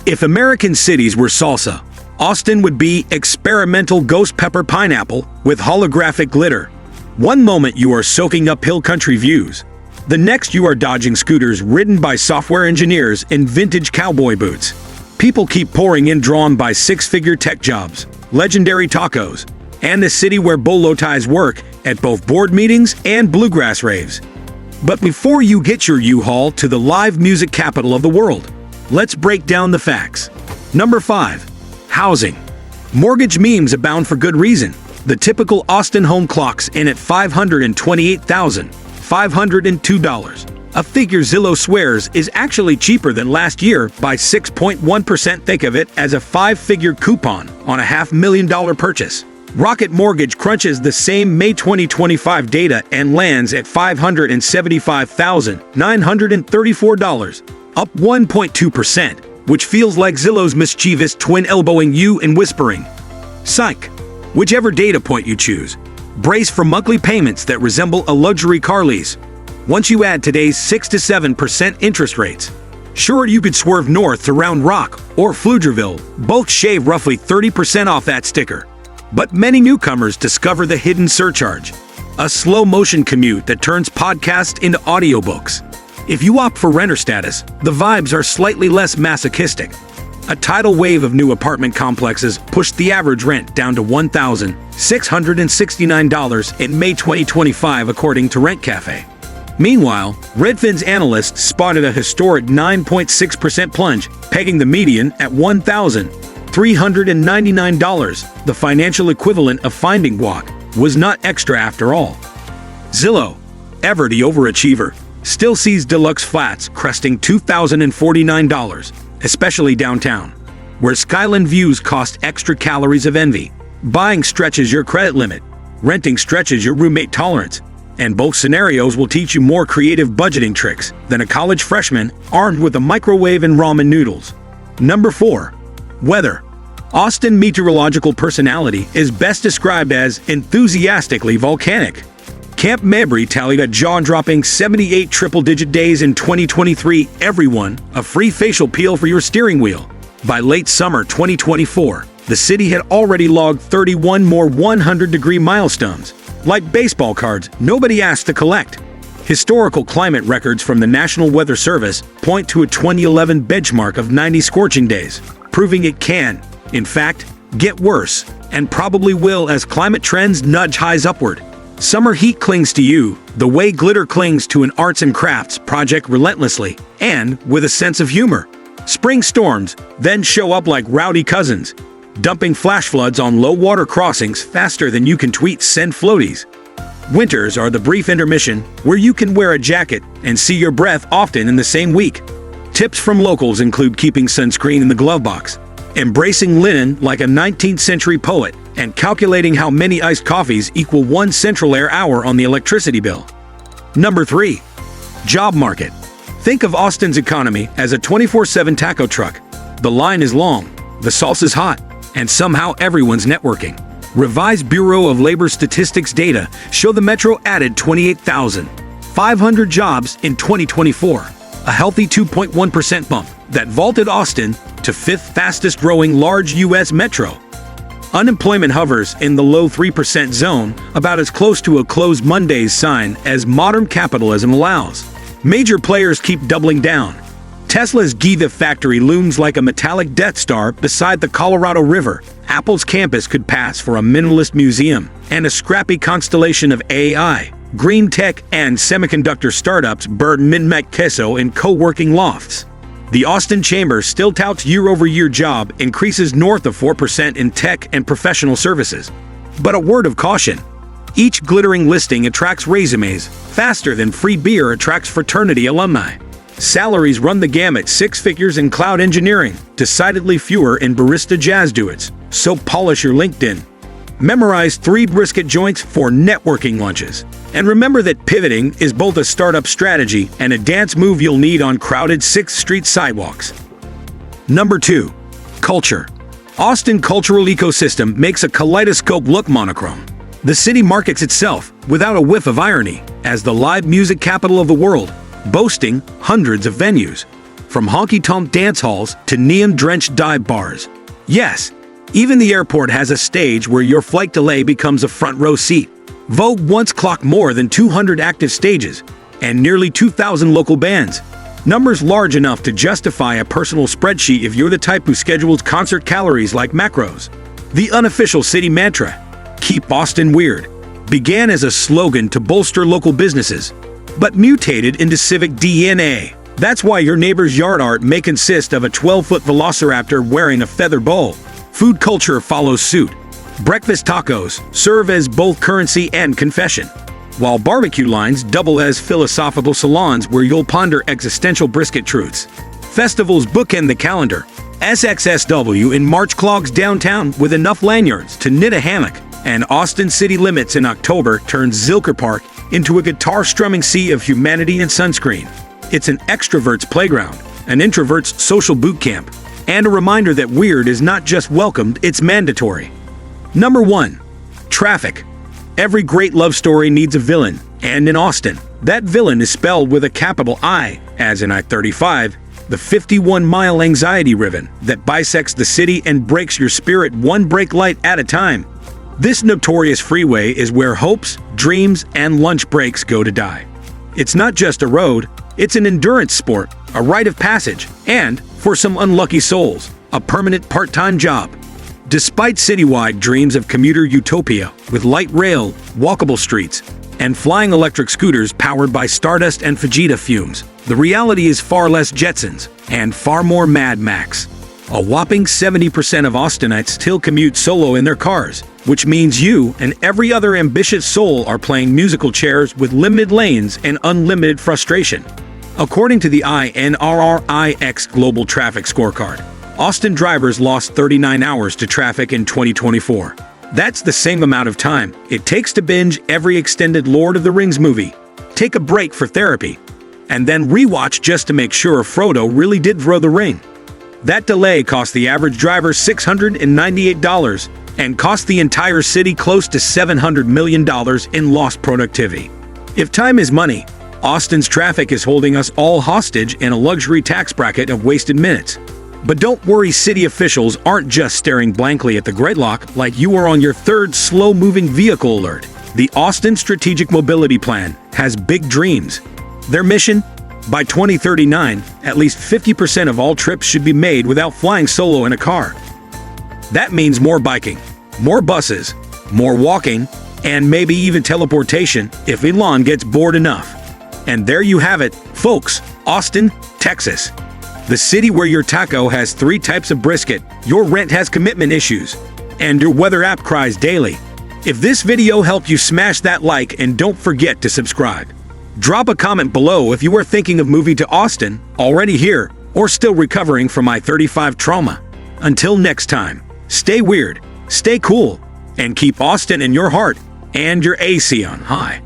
If American cities were salsa, Austin would be experimental ghost pepper pineapple with holographic glitter. One moment you are soaking up hill country views. The next you are dodging scooters ridden by software engineers in vintage cowboy boots. People keep pouring in, drawn by six-figure tech jobs, legendary tacos, and the city where bolo ties work at both board meetings and bluegrass raves. But before you get your U-Haul to the live music capital of the world, let's break down the facts. Number 5. Housing. Mortgage memes abound for good reason. The typical Austin home clocks in at $528,502. A figure Zillow swears is actually cheaper than last year by 6.1%. Think of it as a 5-figure coupon on a $500,000 purchase. Rocket Mortgage crunches the same May 2025 data and lands at $575,934, up 1.2%, which feels like Zillow's mischievous twin elbowing you and whispering, "Psych." Whichever data point you choose, brace for monthly payments that resemble a luxury car lease. Once you add today's 6 to 7% interest rates, sure, you could swerve north to Round Rock or Pflugerville, both shave roughly 30% off that sticker. But many newcomers discover the hidden surcharge, a slow-motion commute that turns podcasts into audiobooks. If you opt for renter status, the vibes are slightly less masochistic. A tidal wave of new apartment complexes pushed the average rent down to $1,669 in May 2025, according to Rent Cafe. Meanwhile, Redfin's analysts spotted a historic 9.6% plunge, pegging the median at $1,399. The financial equivalent of finding guac was not extra after all. Zillow, ever the overachiever, still sees deluxe flats cresting $2,049, especially downtown, where skyline views cost extra calories of envy. Buying stretches your credit limit, renting stretches your roommate tolerance, and both scenarios will teach you more creative budgeting tricks than a college freshman armed with a microwave and ramen noodles. Number 4. Weather. Austin meteorological personality is best described as enthusiastically volcanic. Camp Mabry tallied a jaw-dropping 78 triple-digit days in 2023. Everyone, a free facial peel for your steering wheel. By late summer 2024, the city had already logged 31 more 100-degree milestones. Like baseball cards nobody asked to collect. Historical climate records from the National Weather Service point to a 2011 benchmark of 90 scorching days, proving it can, in fact, get worse, and probably will as climate trends nudge highs upward. Summer heat clings to you the way glitter clings to an arts and crafts project relentlessly and with a sense of humor. Spring storms then show up like rowdy cousins, dumping flash floods on low water crossings faster than you can tweet "send floaties." Winters are the brief intermission where you can wear a jacket and see your breath often in the same week. Tips from locals include keeping sunscreen in the glove box, embracing linen like a 19th century poet, and calculating how many iced coffees equal 1 central air hour on the electricity bill. Number 3. Job market. Think of Austin's economy as a 24/7 taco truck. The line is long, the sauce is hot, and somehow everyone's networking. Revised Bureau of Labor Statistics data show the metro added 28,500 jobs in 2024, a healthy 2.1% bump that vaulted Austin to 5th fastest growing large U.S. metro. Unemployment hovers in the low 3% zone, about as close to a closed Monday's sign as modern capitalism allows. Major players keep doubling down. Tesla's Gigafactory looms like a metallic Death Star beside the Colorado River. Apple's campus could pass for a minimalist museum, and a scrappy constellation of AI, green tech, and semiconductor startups burn min-mac queso in co-working lofts. The Austin Chamber still touts year-over-year job increases north of 4% in tech and professional services. But a word of caution. Each glittering listing attracts resumes faster than free beer attracts fraternity alumni. Salaries run the gamut: 6 figures in cloud engineering, decidedly fewer in barista jazz duets, so polish your LinkedIn. Memorize 3 brisket joints for networking lunches. And remember that pivoting is both a startup strategy and a dance move you'll need on crowded 6th Street sidewalks. Number 2. Culture. Austin cultural ecosystem makes a kaleidoscope look monochrome. The city markets itself, without a whiff of irony, as the live music capital of the world, boasting hundreds of venues. from honky-tonk dance halls to neon-drenched dive bars. Yes, even the airport has a stage where your flight delay becomes a front-row seat. Vogue once clocked more than 200 active stages and nearly 2,000 local bands. Numbers large enough to justify a personal spreadsheet if you're the type who schedules concert calories like macros. The unofficial city mantra, "Keep Austin Weird," began as a slogan to bolster local businesses, but mutated into civic DNA. That's why your neighbor's yard art may consist of a 12-foot velociraptor wearing a feather boa. Food culture follows suit. Breakfast tacos serve as both currency and confession, while barbecue lines double as philosophical salons where you'll ponder existential brisket truths. Festivals bookend the calendar. SXSW in March clogs downtown with enough lanyards to knit a hammock, and Austin City Limits in October turns Zilker Park into a guitar-strumming sea of humanity and sunscreen. It's an extrovert's playground, an introvert's social boot camp, and a reminder that weird is not just welcomed, it's mandatory. Number 1. Traffic. Every great love story needs a villain, and in Austin, that villain is spelled with a capital I, as in I-35, the 51-mile anxiety ribbon that bisects the city and breaks your spirit one brake light at a time. This notorious freeway is where hopes, dreams, and lunch breaks go to die. It's not just a road, it's an endurance sport, a rite of passage, and, for some unlucky souls, a permanent part-time job. Despite citywide dreams of commuter utopia with light rail, walkable streets, and flying electric scooters powered by stardust and Fajita fumes, the reality is far less Jetsons and far more Mad Max. A whopping 70% of Austinites still commute solo in their cars, which means you and every other ambitious soul are playing musical chairs with limited lanes and unlimited frustration. According to the INRRIX Global Traffic Scorecard, Austin drivers lost 39 hours to traffic in 2024. That's the same amount of time it takes to binge every extended Lord of the Rings movie, take a break for therapy, and then rewatch just to make sure Frodo really did throw the ring. That delay cost the average driver $698 and cost the entire city close to $700 million in lost productivity. If time is money, Austin's traffic is holding us all hostage in a luxury tax bracket of wasted minutes. But don't worry, city officials aren't just staring blankly at the gridlock like you are on your third slow-moving vehicle alert. The Austin Strategic Mobility Plan has big dreams. Their mission? By 2039, at least 50% of all trips should be made without flying solo in a car. That means more biking, more buses, more walking, and maybe even teleportation if Elon gets bored enough. And there you have it, folks, Austin, Texas. The city where your taco has 3 types of brisket, your rent has commitment issues, and your weather app cries daily. If this video helped you, smash that like and don't forget to subscribe. Drop a comment below if you are thinking of moving to Austin, already here, or still recovering from I-35 trauma. Until next time, stay weird, stay cool, and keep Austin in your heart and your AC on high.